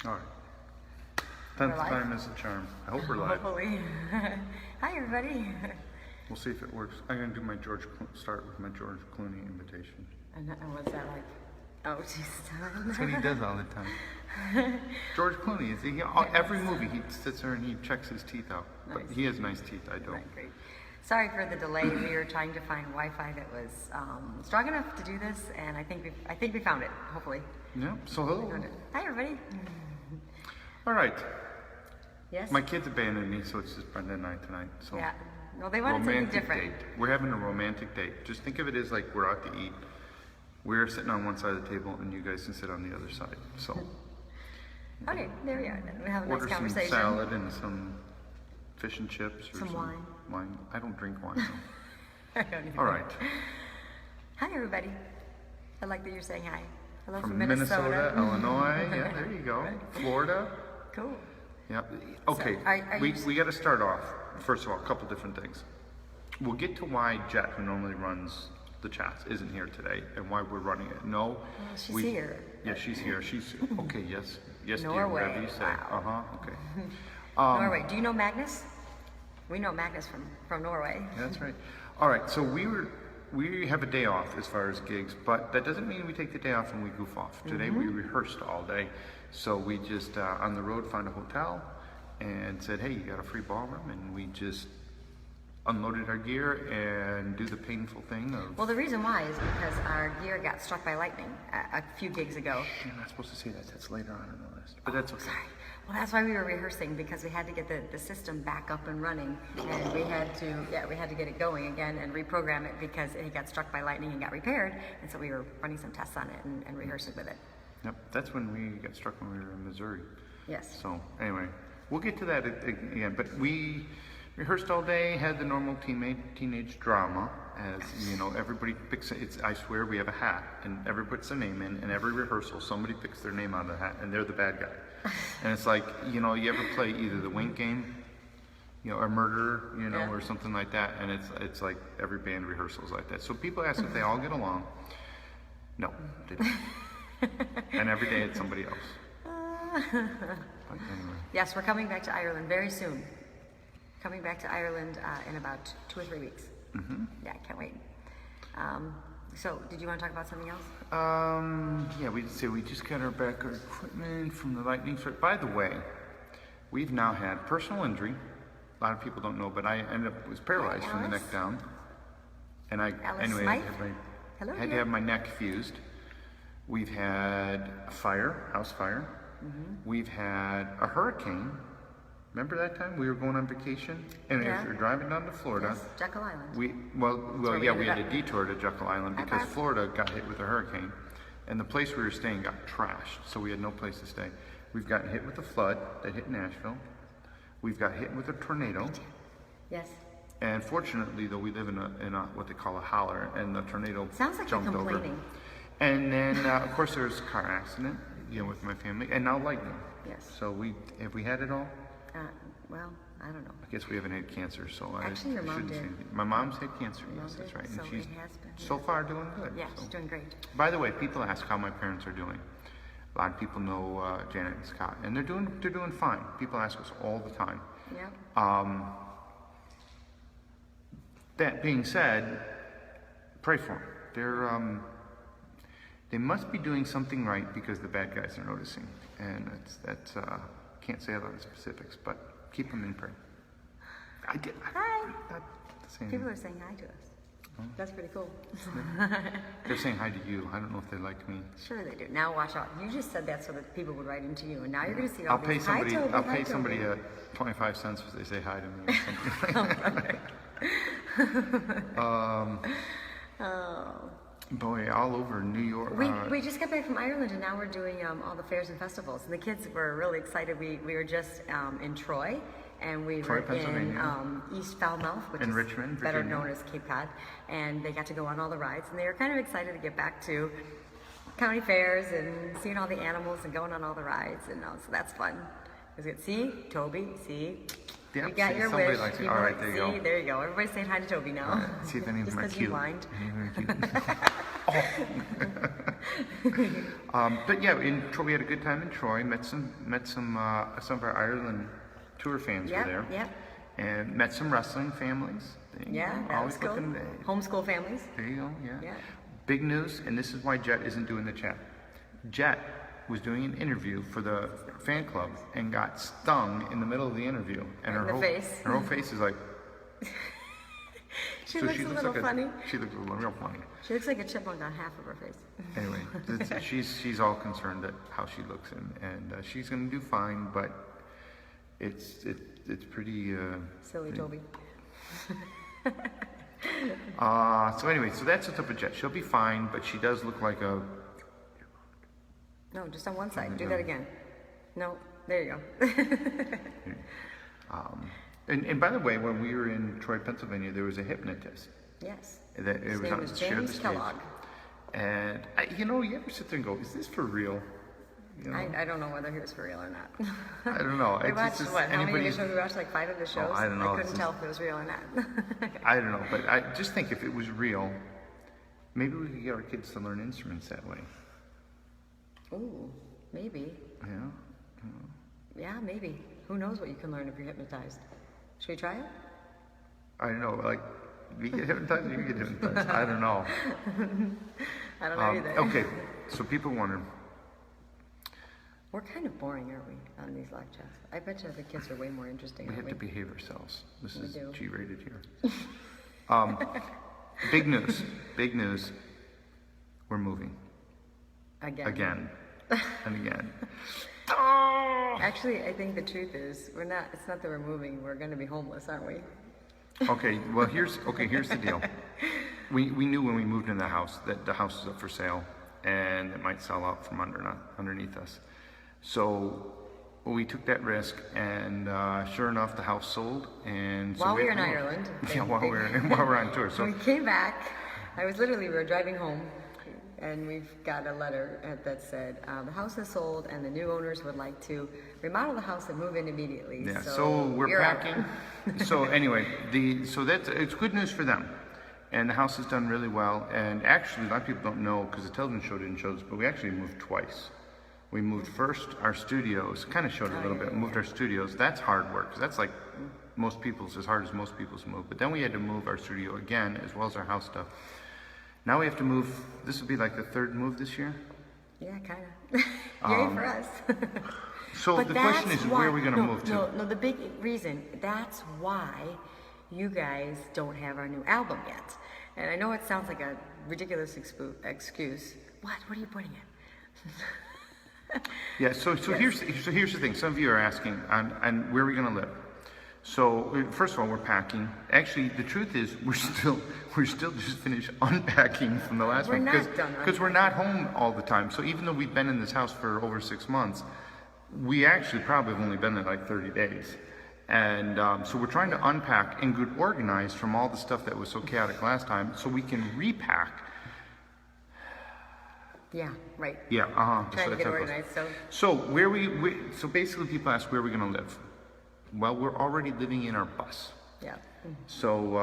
All right. 10th time is the charm. I hope we're live. Hopefully. Hi, everybody. We'll see if it works. I'm going to do my start with my George Clooney invitation. And what's that like? Oh, jeez. That's what he does all the time. George Clooney, every movie he sits there and he checks his teeth out. Nice. But he has nice teeth, I don't. Right, great. Sorry for the delay. We were trying to find Wi-Fi that was strong enough to do this, and I think we found it. Hopefully. Yeah. So hello. Hi, everybody. All right. Yes. My kids abandoned me, so it's just Brenda and I tonight. So Yeah. No, they wanted something romantic different. date. We're having a romantic date. Just think of it as like we're out to eat. We're sitting on one side of the table, and you guys can sit on the other side. So Okay, there we are. Then we have a order nice some conversation. salad and some fish and chips or Some wine. Wine. I don't drink wine. Though. I don't even All know. right. Hi, everybody. I like that you're saying hi. Hello From from Minnesota, Illinois. Yeah, there you go. Right. Florida. Cool. Yeah. Okay. So, are we you- got to start off. First of all, a couple different things. We'll get to why Jet, who normally runs the chats, isn't here today, and why we're running it. No, She's here. Yeah, she's here. She's okay. Yes, yes, dear. Norway. Whatever you say. Wow. Okay. Norway. Do you know Magnus? We know Magnus from Norway. That's right. All right. So we have a day off as far as gigs, but that doesn't mean we take the day off and we goof off. Today we rehearsed all day, so we just on the road found a hotel and said, "Hey, you got a free ballroom?" And we just unloaded our gear and do the painful thing of. Well, the reason why is because our gear got struck by lightning a few gigs ago. You're not supposed to say that. That's later on in the list, but that's okay. Sorry. Well, that's why we were rehearsing, because we had to get the system back up and running, and we had to get it going again and reprogram it because it got struck by lightning and got repaired, and so we were running some tests on it and rehearsing with it. Yep, that's when we got struck when we were in Missouri. Yes. So anyway, we'll get to that again. But we rehearsed all day, had the normal teenage drama, as you know. Everybody picks. I swear we have a hat, and everybody puts their name in. And every rehearsal, somebody picks their name out of the hat, and they're the bad guy. And it's like, you ever play either the Wink game, or Murder, Yeah. or something like that. And it's like every band rehearsal is like that. So people ask if they all get along. No, they don't. And every day it's somebody else. But anyway. Yes, we're coming back to Ireland very soon. Coming back to Ireland in about 2 or 3 weeks. Mm-hmm. Yeah, I can't wait. So, did you want to talk about something else? Yeah, we just got our equipment from the lightning strike. By the way, we've now had personal injury. A lot of people don't know, but I was paralyzed from the Alice? neck down, and Alice anyway, Smythe? I had to Hello. have my neck fused. We've had a house fire. Mm-hmm. We've had a hurricane. Remember that time we were going on vacation, and Yeah. we were driving down to Florida. Yes, Jekyll Island. We where we we ended had a up. detour to Jekyll Island Bye because bye. Florida got hit with a hurricane, and the place we were staying got trashed, so we had no place to stay. We've gotten hit with a flood that hit Nashville. We've got hit with a tornado, Yes. and fortunately, though, we live in a what they call a holler, and the tornado Sounds like you're jumped over. complaining. And then, of course, there was a car accident, with my family, and now lightning. Yes. So have we had it all? Well, I don't know. I guess we haven't had cancer, so Actually, your I mom shouldn't say did. anything. My mom's had cancer, Your yes, mom that's did, right. so And she's it has been, so yeah. far doing good. Yeah, so. she's doing great. By the way, people ask how my parents are doing. A lot of people know Janet and Scott, and they're doing fine. People ask us all the time. Yeah. That being said, pray for them. They must be doing something right because the bad guys are noticing, and that's can't say a lot of specifics, but keep them in prayer. I did. Hi. Not saying, People are saying hi to us. That's pretty cool. they're saying hi to you. I don't know if they like me. Sure they do. Now watch out. You just said that so that people would write into you, and now you're going to see all I'll pay these. Hi, somebody. Toby. I'll Hi, pay somebody Toby. 25 cents if they say hi to me or something. Oh. Boy, all over New York. We just got back from Ireland, and now we're doing all the fairs and festivals. And the kids were really excited. We were just in Troy, and we Troy, were Pennsylvania. in East Falmouth, which In is Richmond, better Virginia. known as Cape Cod. And they got to go on all the rides, and they were kind of excited to get back to county fairs and seeing all the animals and going on all the rides, and so that's fun. It was good. See, Toby. See. Yep, You got see, your somebody wish. likes it. People All right, like- there you see, go. there you go. Everybody's saying hi to Toby now. See if any of Just them are 'cause you cute. whined. Any of them are cute. Oh. But yeah, in Troy, we had a good time in Troy. Met some of our Ireland tour fans were there. Yep. And met some wrestling families. Yeah, that was cool. Homeschool families. There you go. Yeah. Yeah. Big news, and this is why Jet isn't doing the chat. Jet was doing an interview for the fan club and got stung in the middle of the interview, and In the face. her whole face is like. She looks a little funny. She looks real funny. She looks like a chipmunk on half of her face. Anyway, she's all concerned at how she looks, and she's gonna do fine, but it's pretty Silly Toby. So anyway, so that's what's up with Jet. She'll be fine, but she does look like a. No, just on one side. Do that again. No, there you go. And by the way, when we were in Troy, Pennsylvania, there was a hypnotist. Yes. His name is James Kellogg. And you ever sit there and go, "Is this for real?" You know? I don't know whether he was for real or not. I don't know. We watched how many of the shows we watched? Like 5 of the shows. I don't know. I couldn't tell if it was real or not. I don't know, but I just think if it was real, maybe we could get our kids to learn instruments that way. Ooh, maybe. Yeah. Yeah, maybe. Who knows what you can learn if you're hypnotized? Should we try it? I don't know. Like, we get hypnotized, you get hypnotized. I don't know. I don't know either. Okay, so people wonder. We're kind of boring, aren't we, on these live chats? I bet you the kids are way more interesting. We aren't have to behave ourselves. This We is do. G-rated here. Big news. We're moving. Again. And again. Actually, I think the truth is, it's not that we're moving, we're going to be homeless, aren't we? Okay, well, here's the deal. We knew when we moved in the house that the house is up for sale and it might sell out from underneath us. So we took that risk, and sure enough, the house sold. And so while we were in Ireland. Yeah, while we're on tour. So we came back. We were driving home, and we've got a letter that said the house is sold, and the new owners would like to remodel the house and move in immediately. Yeah. So we're packing. So anyway, it's good news for them. And the house has done really well. And actually, a lot of people don't know because the television show didn't show this, but we actually moved twice. We moved first our studios, kind of showed a little bit, moved our studios. That's hard work, 'cause that's like as hard as most people's move. But then we had to move our studio again, as well as our house stuff. Now we have to move, this will be like the 3rd move this year. Yeah, kind of. Yay for us. So But the question is, where are we going to move to? No, the big reason, that's why you guys don't have our new album yet. And I know it sounds like a ridiculous excuse. What are you putting in? Yeah, so here's the thing. Some of you are asking, on where are we going to live? So first of all, we're packing. Actually, the truth is, we're still just finished unpacking from the last one. We're not done because we're not home all the time. So even though we've been in this house for over 6 months, we actually probably have only been there like 30 days. And so we're trying to unpack and get organized from all the stuff that was so chaotic last time, so we can repack. Yeah, right. Yeah, Trying to get organized. So so basically, people ask where are we going to live. Well, we're already living in our bus. Yeah. So,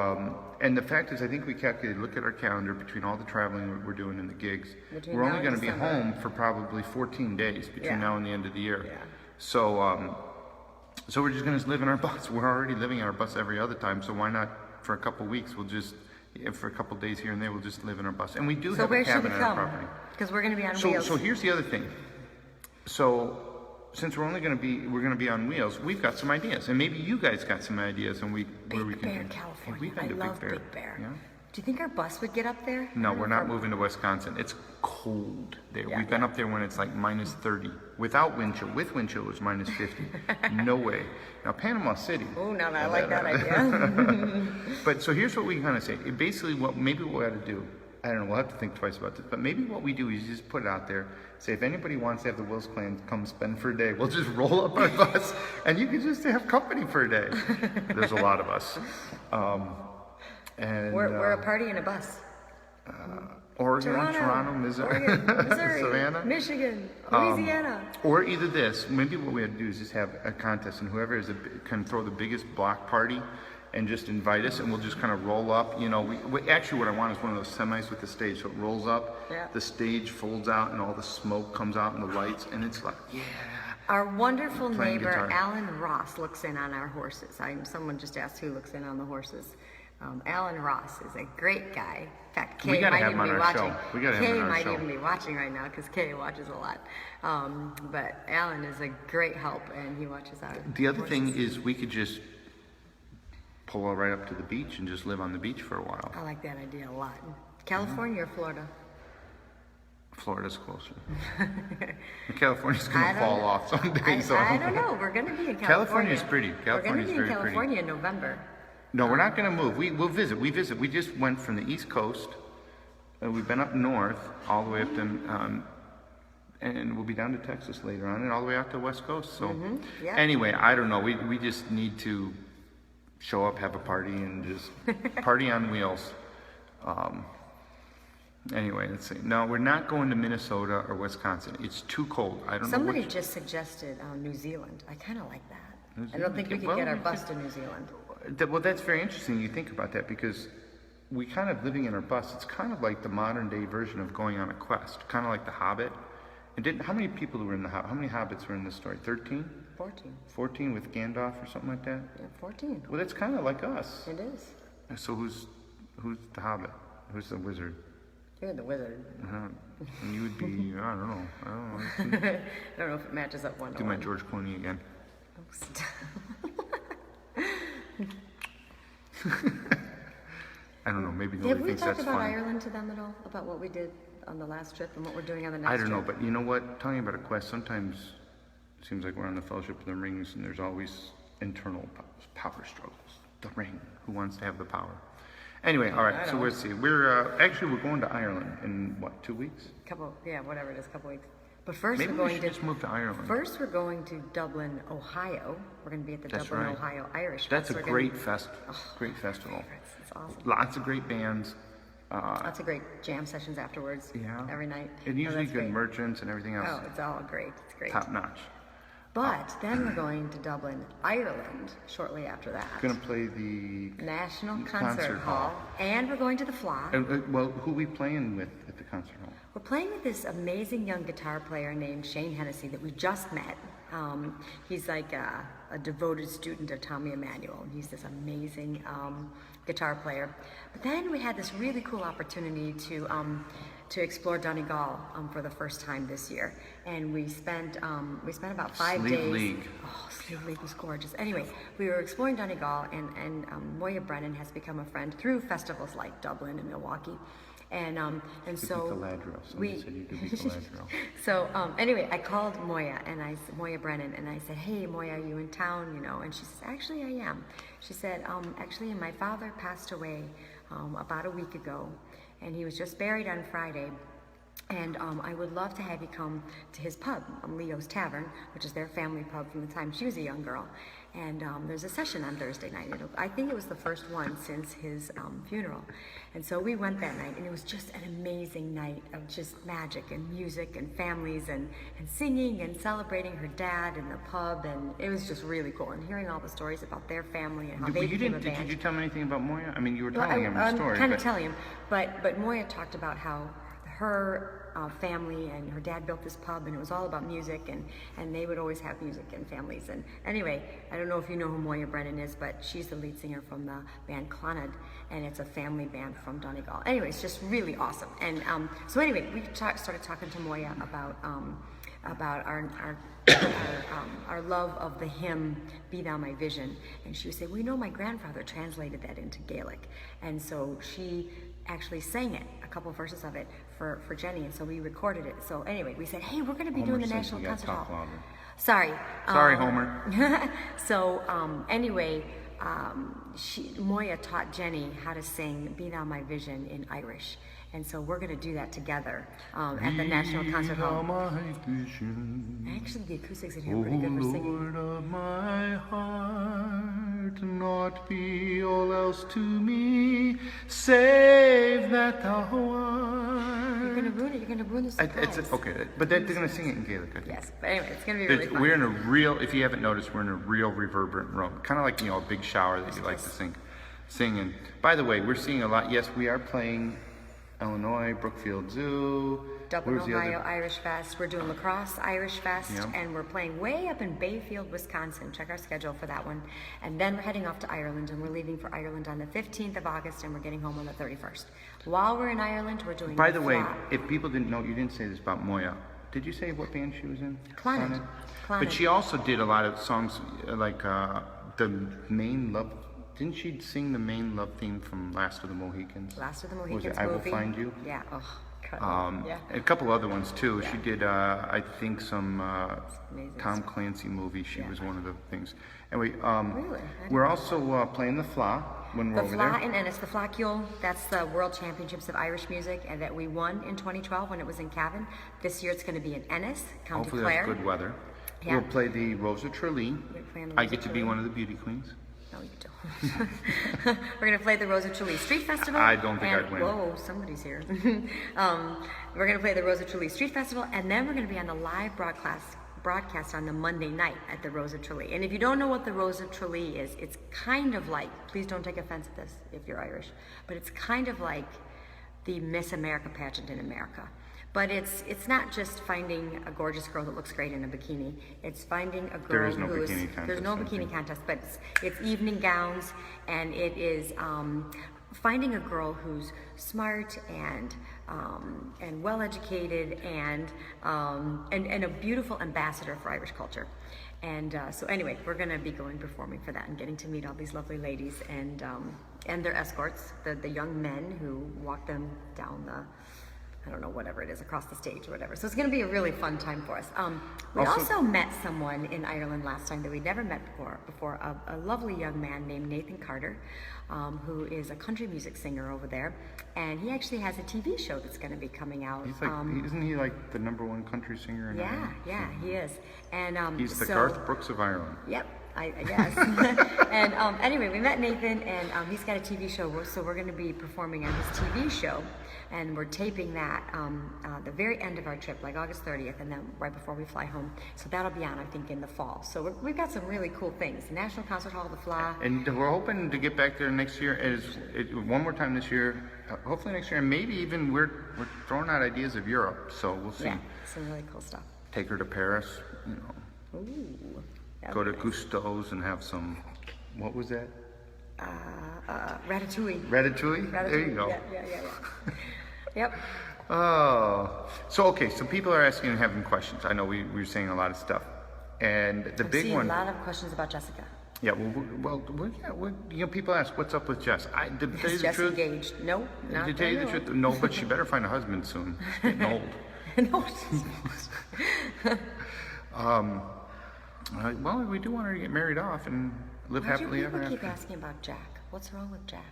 and the fact is, I think we calculated, look at our calendar between all the traveling we're doing and the gigs. We're only going to be home for probably 14 days between now and the end of the year. Yeah. So, so we're just going to live in our bus. We're already living in our bus every other time. So why not for a couple weeks? For a couple days here and there, we'll just live in our bus. And we do have a cabin on our property. Because we're going to be on wheels. So here's the other thing. So since we're going to be on wheels, we've got some ideas, and maybe you guys got some ideas, and Big Bear, California. I love Big Bear. Yeah? Do you think our bus would get up there? No, we're not moving to Wisconsin. It's cold there. We've been up there when it's like minus 30. Without wind chill. With wind chill, it was minus 50. No way. Now, Panama City. Oh, no, I like that idea. But so here's what we kind of say. Basically, what we ought to do, I don't know, we'll have to think twice about this, but maybe what we do is just put it out there, say if anybody wants to have the Wills Clan come spend for a day, we'll just roll up our bus, and you can just have company for a day. There's a lot of us. And we're a party in a bus. Oregon, Toronto, Missouri, Savannah, Michigan, Louisiana. Or either this. Maybe what we have to do is just have a contest, and whoever can throw the biggest block party and just invite us, and we'll just kind of roll up. You know, actually what I want is one of those semis with the stage, so it rolls up, Yeah. the stage folds out, and all the smoke comes out and the lights, and it's like, yeah. Our wonderful Playing neighbor, guitar. Alan Ross, looks in on our horses. Someone just asked who looks in on the horses. Alan Ross is a great guy. In fact, Kay We gotta might have even him be on our watching. show. We gotta have him Kay on our might show. even be watching right now because Kay watches a lot. But Alan is a great help, and he watches our The other horses. thing is we could just pull right up to the beach and just live on the beach for a while. I like that idea a lot. California or Florida? Florida's closer. California's I gonna don't fall know. off someday. So I don't know. We're going to be in California. California's pretty. We're California's going to be in very pretty. California in November. No, we're not going to move. We'll visit. We visit. We just went from the East Coast. We've been up north all the way up to, and we'll be down to Texas later on, and all the way out to the West Coast. So, yeah. anyway, I don't know. We just need to show up, have a party, and just party on wheels. Anyway, let's see. No, we're not going to Minnesota or Wisconsin. It's too cold. I don't Somebody know which. just suggested New Zealand. I kind of like that. New I don't Zealand? think we could Well, get our we bus to New Zealand. Well, that's very interesting you think about that because we kind of living in our bus, it's kind of like the modern day version of going on a quest, kind of like The Hobbit. And how many people were in the Hobbit? How many hobbits were in this story? 13? 14. 14 with Gandalf or something like that? Yeah, 14. Well, that's kind of like us. It is. So who's the Hobbit? Who's the wizard? You're the wizard. And you would be, I don't know. I don't know if it matches up one to Do my one. George Clooney again. I don't know. Maybe nobody Have we thinks talked that's about funny. Ireland to them at all? About what we did on the last trip and what we're doing on the next I trip? don't know, but you know what? Talking about a quest, sometimes it seems like we're on the Fellowship of the Rings, and there's always internal power struggles. The ring. Who wants to have the power? Anyway, all I right. So don't. we'll see. We're going to Ireland in what? 2 weeks? Whatever it is, couple weeks. But first Maybe we're we going should to just move to Ireland. First, we're going to Dublin, Ohio. We're going to be at the That's Dublin, right. Ohio Irish. That's a Fest. great great festival. It's awesome. Lots of great bands. Lots of great jam sessions afterwards. Yeah. Every night. And usually that's good great. merchants and everything else. Oh, it's all great. It's great. Top notch. But then we're going to Dublin, Ireland, shortly after that. Gonna play the. National Concert Concert Hall. Hall. And we're going to the Fly. Well, who we playing with at the concert hall? We're playing with this amazing young guitar player named Shane Hennessy that we just met. He's like a devoted student of Tommy Emmanuel, and he's this amazing guitar player. But then we had this really cool opportunity to explore Donegal for the first time this year, and we spent about 5 Sleeve days. League. Oh, Sleeve League was gorgeous. Anyway, we were exploring Donegal, and Moya Brennan has become a friend through festivals like Dublin and Milwaukee. And so Galadriel. Somebody said you could be Galadriel. so anyway, I called Moya Moya Brennan, and I said, "Hey Moya, are you in town? You know?" And she says, "Actually, I am." She said, "Actually, my father passed away about a week ago, and he was just buried on Friday. And I would love to have you come to his pub, Leo's Tavern, which is their family pub from the time she was a young girl. And there's a session on Thursday night. I think it was the first one since his funeral. And so we went that night, and it was just an amazing night of just magic and music and families and singing and celebrating her dad in the pub. And it was just really cool. And hearing all the stories about their family and how they became a band. Did you tell me anything about Moya? I mean, you were Well, telling him the I'm story. kind of but- telling him, but Moya talked about how her family and her dad built this pub, and it was all about music, and they would always have music and families. And anyway, I don't know if you know who Moya Brennan is, but she's the lead singer from the band Clonard, and it's a family band from Donegal. Anyway, it's just really awesome. And so anyway, we started talking to Moya about our love of the hymn "Be Thou My Vision," and she would say, "We know my grandfather translated that into Gaelic," and so she actually sang it, a couple verses of it for Jenny, and so we recorded it. So anyway, we said, "Hey, we're going to be Homer doing the says National you gotta Concert talk Hall." louder. Sorry. Sorry, Homer. So anyway, Moya taught Jenny how to sing "Be Thou My Vision" in Irish. And so we're going to do that together at the National Concert Hall. Actually, the acoustics in here are pretty good for singing. Lord of my heart, naught be all else to me, save that thou art. You're going to ruin it. You're going to ruin the surprise. Okay, but they're going to sing it in Gaelic, I think. Yes, but anyway, it's going to be really fun. We're in a real, if you haven't noticed, we're in a real reverberant room. Kind of like, a big shower that you like to sing. singing. By the way, we're seeing a lot. Yes, we are playing Illinois, Brookfield Zoo. Dublin, Where's the Ohio other? Irish Fest. We're doing La Crosse Irish Fest, Yep. and we're playing way up in Bayfield, Wisconsin. Check our schedule for that one. And then we're heading off to Ireland, and we're leaving for Ireland on the 15th of August, and we're getting home on the 31st. While we're in Ireland, we're doing. By the way, Fla- if people didn't know, you didn't say this about Moya. Did you say what band she was in? Clannad. But she also did a lot of songs like the main love. Didn't she sing the main love theme from Last of the Mohicans? Last of the Was Mohicans it I movie. Will Find You? Yeah. Oh, God. Yeah. A couple other ones too. Yeah. She did, I think, some Amazing Tom stuff. Clancy movie. She Yeah. was one of the things. Anyway, Really? I didn't we're also playing the Fla when we're The over Fla there. in Ennis, the Flacule, that's the World Championships of Irish Music, and that we won in 2012 when it was in Cavan. This year it's going to be in Ennis, County Hopefully Clare. that's good weather. Yeah. We'll play the Rosa Tralee. We're playing the I Rosa get to be Tralee. one of the beauty queens. No, you don't. We're going to play the Rosa Tralee Street Festival. I don't think and, I'd win. Whoa, somebody's here. We're going to play the Rosa Tralee Street Festival, and then we're going to be on the live broadcast on the Monday night at the Rosa Tralee. And if you don't know what the Rosa Tralee is, it's kind of like, please don't take offense at this if you're Irish, but it's kind of like the Miss America pageant in America. But it's not just finding a gorgeous girl that looks great in a bikini. It's finding a girl There is no who is bikini contest, there's no I bikini think. contest, but it's evening gowns, and it is finding a girl who's smart and well educated and a beautiful ambassador for Irish culture. And so anyway, we're going to be going performing for that and getting to meet all these lovely ladies and their escorts, the young men who walk them down the, I don't know, whatever it is, across the stage or whatever. So it's going to be a really fun time for us. We also met someone in Ireland last time that we'd never met before, a lovely young man named Nathan Carter, who is a country music singer over there. And he actually has a TV show that's going to be coming out. He's like, isn't he like the #1 country singer in Yeah, Ireland? yeah, he is. And He's the so, Garth Brooks of Ireland. Yep, I guess. And anyway, we met Nathan, and he's got a TV show, so we're going to be performing on his TV show, and we're taping that the very end of our trip, like August 30th, and then right before we fly home. So that'll be on, I think, in the fall. So we've got some really cool things. The National Concert Hall, the Fla. And we're hoping to get back there next year. One more time this year, hopefully next year, and maybe even we're throwing out ideas of Europe. So we'll see. Yeah, some really cool stuff. Take her to Paris, you know. Ooh. Go to that'd be nice. Gusteau's and have some. What was that? Ratatouille. Ratatouille. There you go. Yeah. Yep. Oh, so people are asking and having questions. I know we were saying a lot of stuff, and the I'm big seeing one. a lot of questions about Jessica. Yeah, people ask what's up with Jess. To tell you Is the Jess truth, engaged? No, not to tell you the that I know truth, no. But she better find a husband soon. She's getting old. of. No. Well, we do want her to get married off and live Why do happily ever people keep after. asking about Jack? What's wrong with Jack?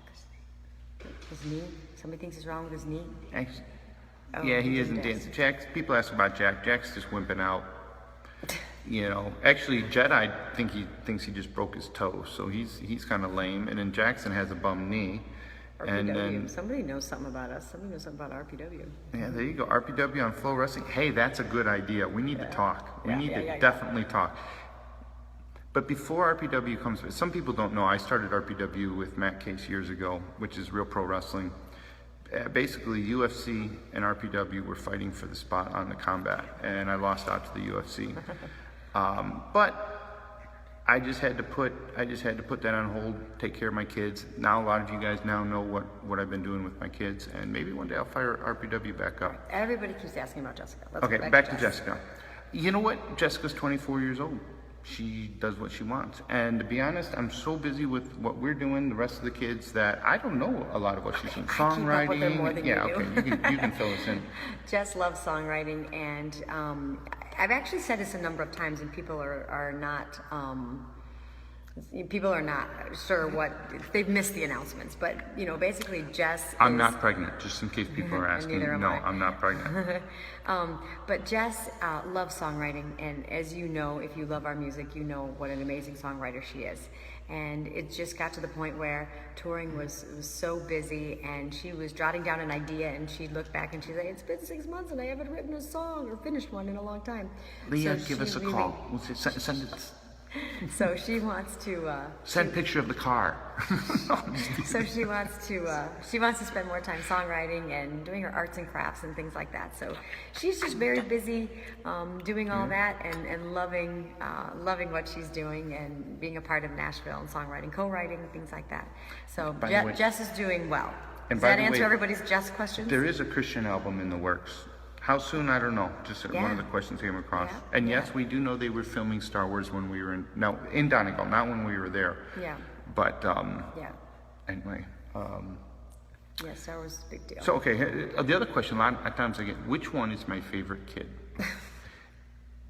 His knee? Somebody thinks he's wrong with his knee? Actually, Oh, yeah, he he isn't didn't dancing. People ask about Jack. Jack's just wimping out. You know, actually, Jedi he thinks he just broke his toe, so he's kind of lame. And then Jackson has a bum knee, and RPW. then Somebody knows something about us. Somebody knows something about RPW. yeah, there you go. RPW on Flow Wrestling. Hey, that's a good idea. We need to talk. We need to definitely talk. But before RPW comes, some people don't know. I started RPW with Matt Case years ago, which is Real Pro Wrestling. Basically, UFC and RPW were fighting for the spot on the combat, and I lost out to the UFC. But I just had to put that on hold, take care of my kids. Now a lot of you guys now know what I've been doing with my kids, and maybe one day I'll fire RPW back up. Everybody keeps asking about Jessica. Let's Okay, go back to Jessica. You know what? Jessica's 24 years old. She does what she wants. And to be honest, I'm so busy with what we're doing, the rest of the kids, that I don't know a lot of what she's doing. I keep up with her Songwriting. more than yeah, you do. okay. You can fill us in. Jess loves songwriting, and I've actually said this a number of times, and people are not sure what they've missed the announcements. But basically, Jess. I'm not pregnant, just in case people are asking. Neither am No, I. I'm not pregnant. But Jess loves songwriting, and as you know, if you love our music, you know what an amazing songwriter she is. And it just got to the point where touring was so busy, and she was jotting down an idea, and she'd look back and she'd say, "It's been 6 months, and I haven't written a song or finished one in a long time." Leah, So give she us a really- call. We'll send it. So she wants to. Send picture of the car. So she wants to spend more time songwriting and doing her arts and crafts and things like that. So she's just very busy doing all that and loving what she's doing and being a part of Nashville and songwriting, co-writing, things like that. So By the way- Jess is doing well. And Does by that the answer way, everybody's Jess questions? There is a Christian album in the works. How soon? I don't know. Just one Yeah. of the questions came across. Yeah, And yeah. yes, we do know they were filming Star Wars when we were in Donegal, not when we were there. Yeah. But Yeah. anyway. Yeah. Star Wars is a big deal. So okay, the other question a lot of times I get, which one is my favorite kid?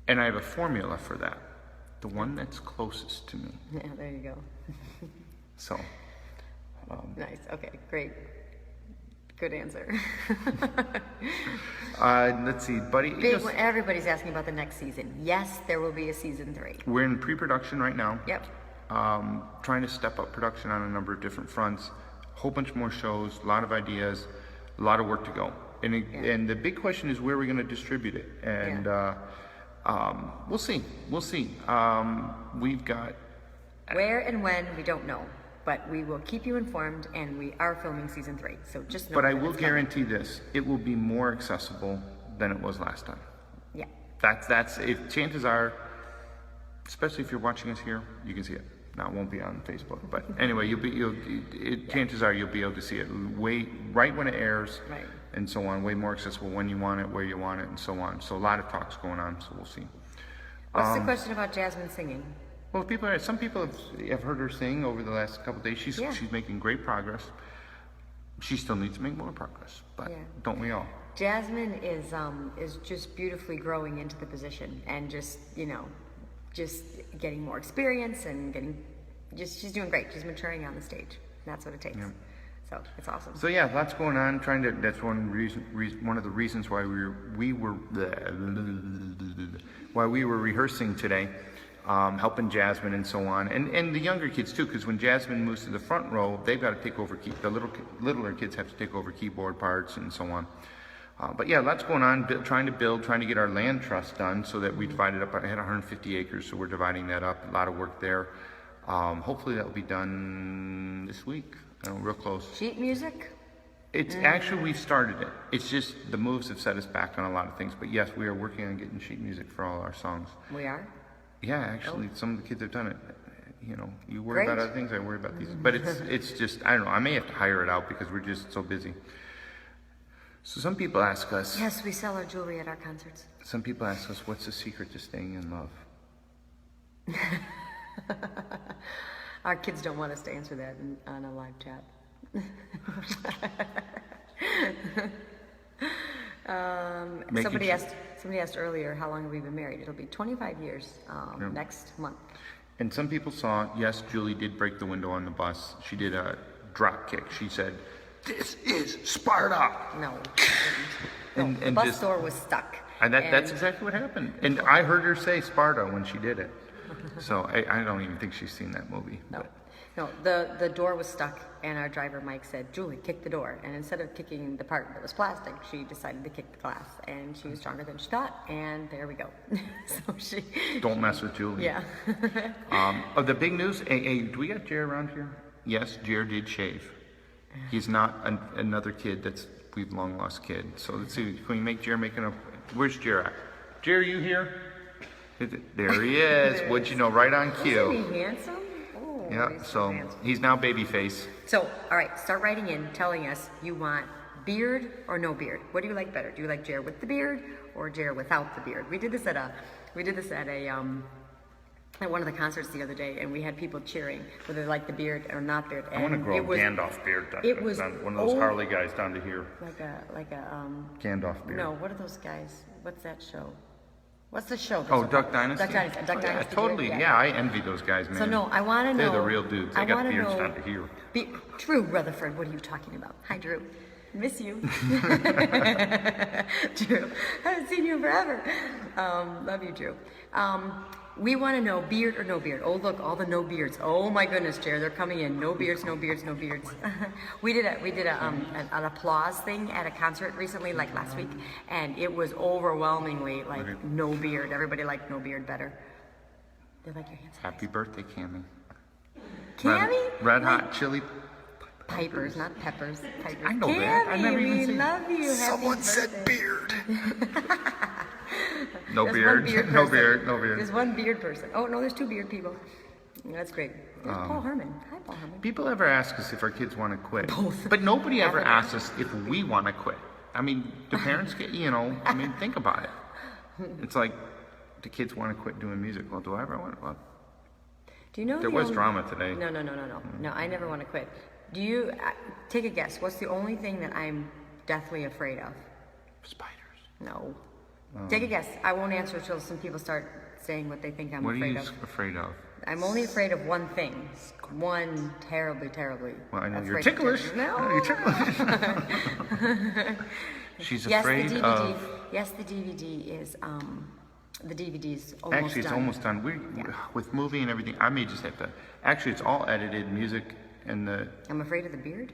And I have a formula for that. The one that's closest to me. Yeah. There you go. So. Nice. Okay. Great. Good answer. Let's see, buddy. Everybody's asking about the next season. Yes, there will be a season 3. We're in pre-production right now. Yep. Trying to step up production on a number of different fronts. A whole bunch more shows, a lot of ideas, a lot of work to go. And the big question is where we're going to distribute it. And we'll see. We'll see. We've got. Where and when, we don't know. But we will keep you informed, and we are filming season 3. So just know But I that will it's coming. guarantee this: it will be more accessible than it was last time. Yeah. That's if chances are, especially if you're watching us here, you can see it. Now it won't be on Facebook, but anyway, chances are you'll be able to see it right when it airs, Right. and so on. Way more accessible when you want it, where you want it, and so on. So a lot of talks going on. So we'll see. What's the question about Jasmine singing? Well, some people have heard her sing over the last couple of days. She's making great progress. She still needs to make more progress, but don't we all? Jasmine is just beautifully growing into the position, and just getting more experience and she's doing great. She's maturing on the stage. And that's what it takes. Yeah. So it's awesome. So yeah, lots going on. That's one of the reasons why we were rehearsing today. Helping Jasmine and so on, and the younger kids too, because when Jasmine moves to the front row, they've got to take over the littler kids have to take over keyboard parts and so on. But yeah, lots going on. Trying to get our land trust done so that we divide it up. I had 150 acres, so we're dividing that up. A lot of work there. Hopefully that will be done this week. Real close. Sheet music? It's actually, we've started it. It's just the moves have set us back on a lot of things. But yes, we are working on getting sheet music for all our songs. We are? Yeah, actually, some of the kids have done it. You worry about other things, I worry about these. But it's just, I don't know, I may have to hire it out because we're just so busy. So some people ask us... Yes, we sell our jewelry at our concerts. Some people ask us, what's the secret to staying in love? Our kids don't want us to answer that on a live chat. Somebody asked earlier, how long have we been married? It'll be 25 years next month. And some people saw, yes, Julie did break the window on the bus. She did a drop kick. She said, "This is Sparta." No, the bus door was stuck. And that's exactly what happened. And I heard her say Sparta when she did it. So I don't even think she's seen that movie. No, the door was stuck, and our driver Mike said, "Julie, kick the door." And instead of kicking the part that was plastic, she decided to kick the glass, and she was stronger than she thought. And there we go. So don't mess with Julie. Yeah. The big news. Hey, do we got Jer around here? Yes, Jer did shave. He's not another kid we've long lost kid. So let's see. Can we make Jer Where's Jer at? Jer, you here? There he is. What'd you know? Right on cue. Isn't he handsome? Oh, Yeah, so he's now babyface. So, all right, start writing in, telling us you want beard or no beard. What do you like better? Do you like Jer with the beard or Jer without the beard? We did this at one of the concerts the other day, and we had people cheering whether they like the beard or not beard. I want to grow a Gandalf beard. It was one of those Harley guys down to here. like a Gandalf beard. No, what are those guys? What's that show? What's the show? Duck Dynasty? Duck Dynasty. Yeah, Dynasty. totally. Yeah, I envy those guys, man. So no, I want to know. They're the real dudes. They got beards down to here. Drew Rutherford, what are you talking about? Hi, Drew. Miss you. Drew, I haven't seen you in forever. Love you, Drew. We want to know beard or no beard. Oh, look, all the no beards. Oh my goodness, Jer, they're coming in. No beards, no beards, no beards. we did an applause thing at a concert recently, like last week, and it was overwhelmingly like no beard. Everybody liked no beard better. They're like your hands. Happy birthday, Cammy. Cammy? Red Hot Chili. Pipers, not peppers. Pipers. I know that. I never even we seen. love you. Happy Someone birthday. said beard. No There's beard. one beard No person. beard. No beard. There's one beard person. Oh no, there's two beard people. That's great. There's Paul Herman. Hi, Paul Herman. People ever ask us if our kids want to quit. Both. But nobody ever Half asks us if we want to quit. I mean, the parents get, I mean, think about it. It's like, the kids want to quit doing music. Well, do I ever want to? Well, Do you know there the was only- drama today. No. No, I never want to quit. Do you take a guess? What's the only thing that I'm deathly afraid of? Spiders. No. Take a guess. I won't answer until some people start saying what they think I'm What are afraid you of. afraid of? I'm only afraid of one thing. One terribly. Well, I know afraid you're of ticklish. No. You're ticklish. She's Yes, the afraid DVD. of. Yes, the DVD is. The DVD's almost Actually, it's done. almost done. With movie and everything, I may just have to. Actually, it's all edited, music, and the. I'm afraid of the beard.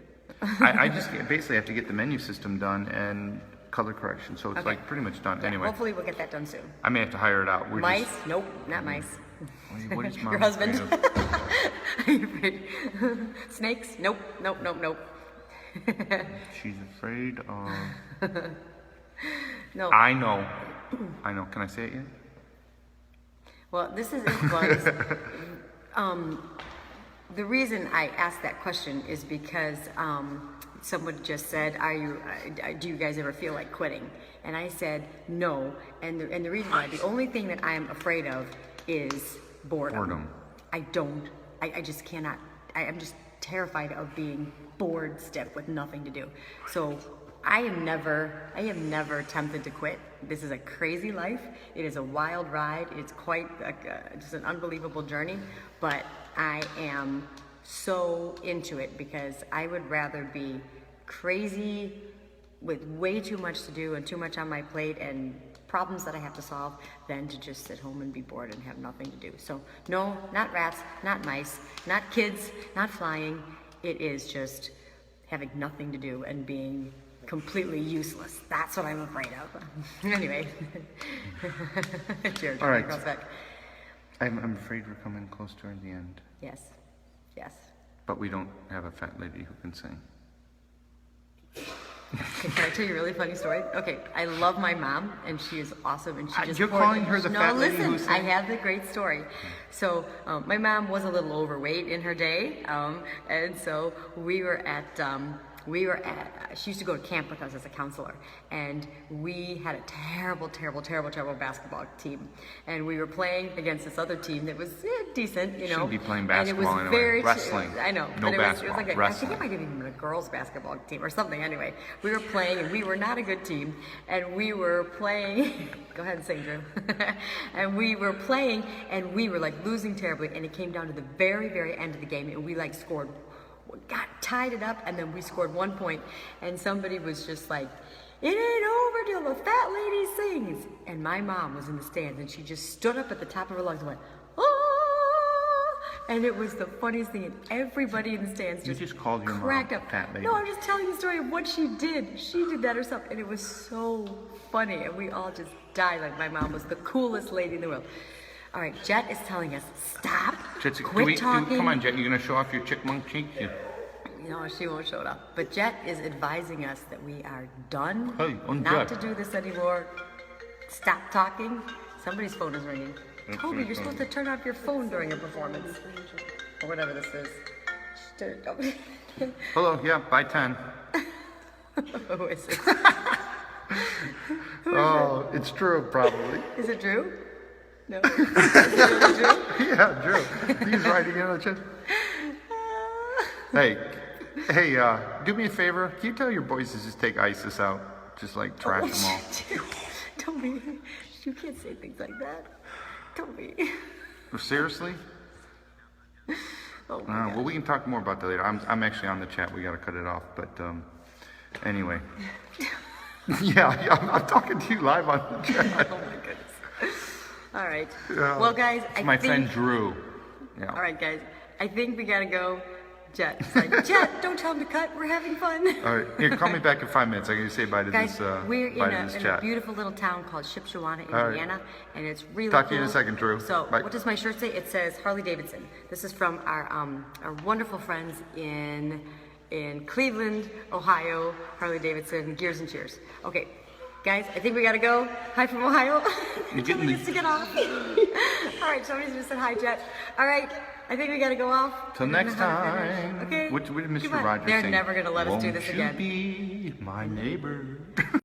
I just basically have to get the menu system done and color correction, so it's Okay. like pretty much done. Yeah, Anyway, hopefully we'll get that done soon. I may have to hire it out. We're Mice? Just, Nope, not mice. what is Mom Your husband? afraid of? Are you afraid? Snakes? Nope. She's afraid of. No. I know. Can I say it yet? Well, this is the reason I asked that question is because someone just said, do you guys ever feel like quitting? And I said no. And the reason why, the only thing that I am afraid of is boredom. I just cannot. I'm just terrified of being bored stiff with nothing to do. So I am never tempted to quit. This is a crazy life. It is a wild ride. It's quite just an unbelievable journey. But I am so into it because I would rather be crazy with way too much to do and too much on my plate and problems that I have to solve than to just sit home and be bored and have nothing to do. So no, not rats, not mice, not kids, not flying. It is just having nothing to do and being completely useless. That's what I'm afraid of. Anyway. Jared, All right. across back. I'm afraid we're coming close to the end. Yes. But we don't have a fat lady who can sing. Okay, can I tell you a really funny story? Okay, I love my mom, and she is awesome, and she just You're poured- calling her the fat lady who listen, I sang? have the great story. So my mom was a little overweight in her day, and so we were at. She used to go to camp with us as a counselor, and we had a terrible basketball team, and we were playing against this other team that was decent, you know. Shouldn't be playing And it was basketball anyway. very Wrestling. I know, No but it was basketball, like I think wrestling. it might have even been a girls' basketball team or something. Anyway, we were playing, and we were not a good team, and we were playing. Go ahead and sing, Drew. And we were playing, and we were like losing terribly, and it came down to the very end of the game, and we like scored. Tied it up, and then we scored 1 point, and somebody was just like, "It ain't over till the fat lady sings." And my mom was in the stands, and she just stood up at the top of her lungs and went, "Ah!" And it was the funniest thing, and everybody in the stands You just called your mom cracked up. fat lady. No, I'm just telling the story of what she did. She did that herself, and it was so funny, and we all just died. Like my mom was the coolest lady in the world. All right, Jet is telling us, stop, quit talking. Come on, Jet, you gonna show off your chickmunk cheek? Yeah. No, she won't show it up. But Jet is advising us that we are done, Hey, I'm not Jet. to do this anymore. Stop talking. Somebody's phone is ringing. That's Toby, my you're phone. supposed to turn off your phone during a performance. Or whatever this is. Hello, yeah, by 10. Who is it? Oh, it's Drew, probably. Is it Drew? No. Is it really Drew? Yeah, Drew. He's writing in the chat. Hey, do me a favor. Can you tell your boys to just take ISIS out? Just like trash them all. Toby, you can't say things like that. Toby. Seriously? Oh my Well, we can talk more about that later. I'm actually on the chat. We gotta cut it off. But anyway. Yeah, I'm talking to you live on the chat. Oh my goodness. All right. Yeah. Well, guys, I My think... friend Drew. Yeah. All right, guys. I think we gotta go. Jet. It's like, Jet, don't tell him to cut. We're having fun. All right, here, call me back in 5 minutes. I gotta say bye to Guys, this. we're bye to in this a chat. beautiful little town called Shipshewana, All right. Indiana, and it's really Talk to you cool. in a second, Drew. So, Bye. what does my shirt say? It says Harley Davidson. This is from our wonderful friends in Cleveland, Ohio. Harley Davidson, Gears and Cheers. Okay, guys, I think we gotta go. Hi from Ohio. You're getting Somebody needs to get off. All right, somebody's just said hi, Jet. All right, I think we gotta go off. Till We don't next know how to finish. time. Okay. What did Mr. Goodbye. Rogers They're sing? never gonna let us do this Won't again. you be my neighbor?